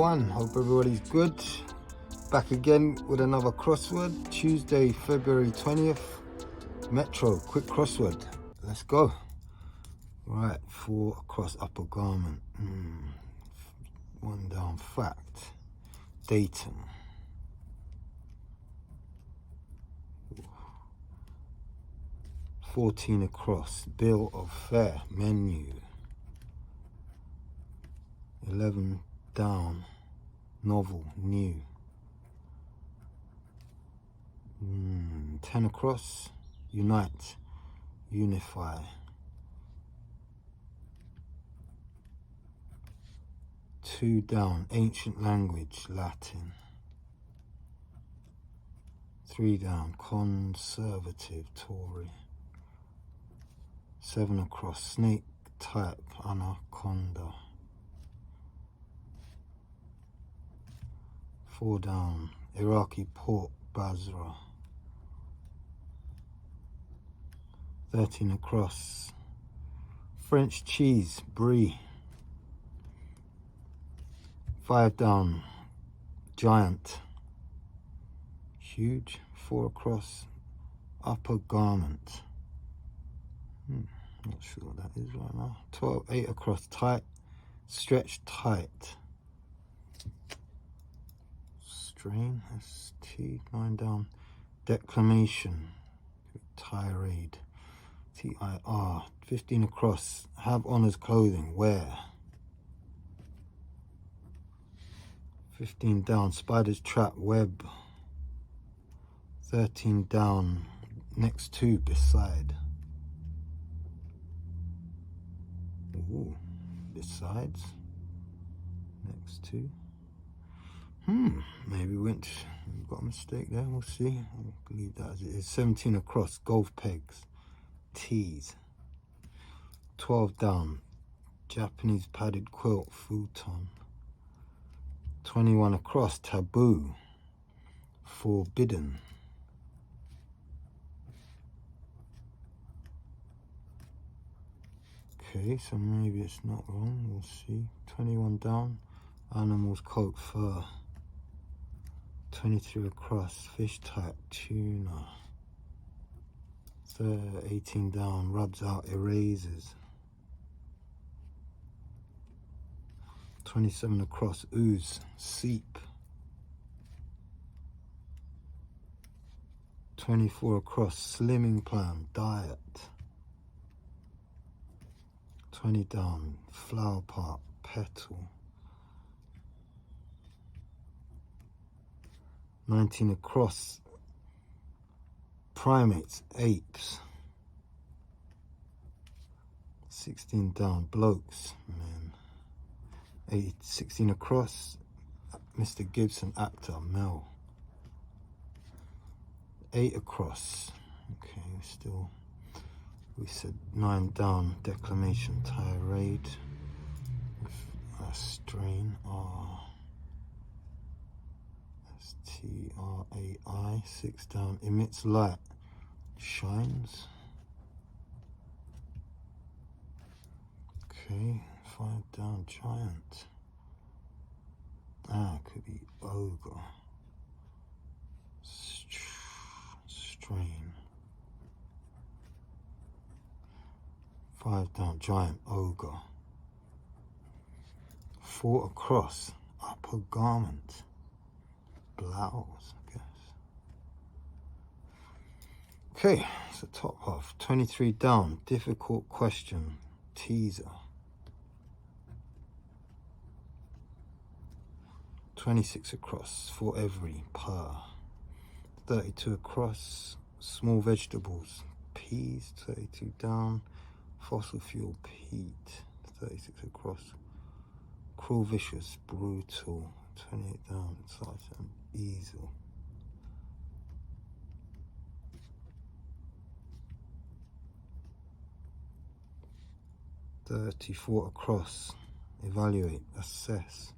everyone, hope everybody's good. Back again with another crossword. Tuesday, February 20th. Metro, quick crossword. Let's go. Right, 4 across upper garment. 1 down, fact. Datum. 14 across, bill of fare, menu. 11 down, novel, new. 10 across, unite, unify. 2 down, ancient language, Latin. 3 down, conservative, Tory. 7 across, snake type, anaconda. 4 down, Iraqi port, Basra. 13 across, French cheese, brie. 5 down, giant, huge. 4 across, upper garment. Not sure what that is right now. 8 across, tight, stretch tight. Strain, ST. 9 down, declamation, tirade, TIR. 15 across, have honours clothing, wear. 15 down, spider's trap, web. 13 down, next to, beside. Ooh, besides, next to. Maybe we've got a mistake there, we'll see. I'll leave that as it is. 17 across, golf pegs, tees. 12 down, Japanese padded quilt, futon. 21 across, taboo, forbidden. Okay, so maybe it's not wrong, we'll see. 21 down, animals, coat, fur. 23 across, fish type, tuna. 18 down, rubs out, erasers. 27 across, ooze, seep. 24 across, slimming plan, diet. 20 down, flower pot, petal. 19 across, primates, apes. 16 down, blokes, men. 16 across, Mr. Gibson, actor, Mel. 8 across, okay, still, we said 9 down, declamation, tirade, with a strain, STRAI. 6 down, emits light, shines. Okay, 5 down, giant. Could be ogre. Strain. 5 down, giant, ogre. 4 across, upper garment, blouse, I guess. Okay, so top half. 23 down, difficult question, teaser. 26 across, for every, per. 32 across, small vegetables, peas. 32 down, fossil fuel, peat. 36 across, cruel, vicious, brutal. 28 down, Sergeant, easel. 34 across, evaluate, assess.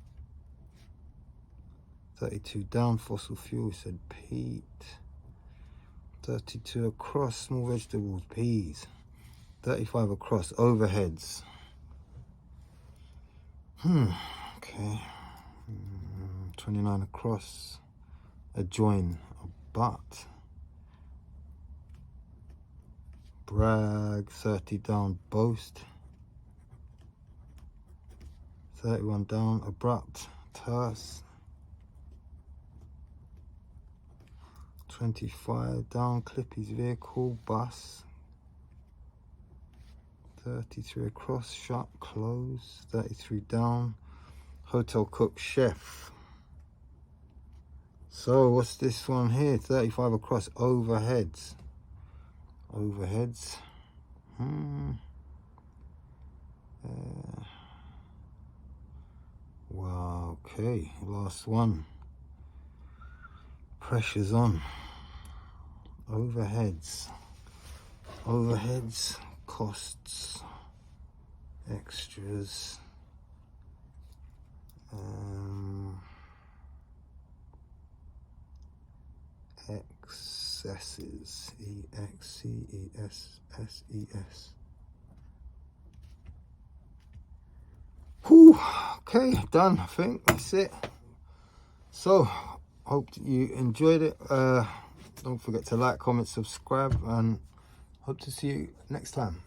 32 down, fossil fuel, said peat. 32 across, small vegetables, peas. 35 across, overheads. Okay. 29 across, adjoin, but, brag, 30 down, boast, 31 down, abrupt, terse, 25 down, Clippy's vehicle, bus, 33 across, shut, close, 33 down, hotel cook, chef. So what's this one here? 35 across, overheads. Overheads. Wow, okay, last one. Pressure's on. Overheads. Overheads, costs, extras. Excesses, E-X-C-E-S-S-E-S. Whew, okay, done, I think, that's it. So, hope you enjoyed it. Don't forget to like, comment, subscribe, and hope to see you next time.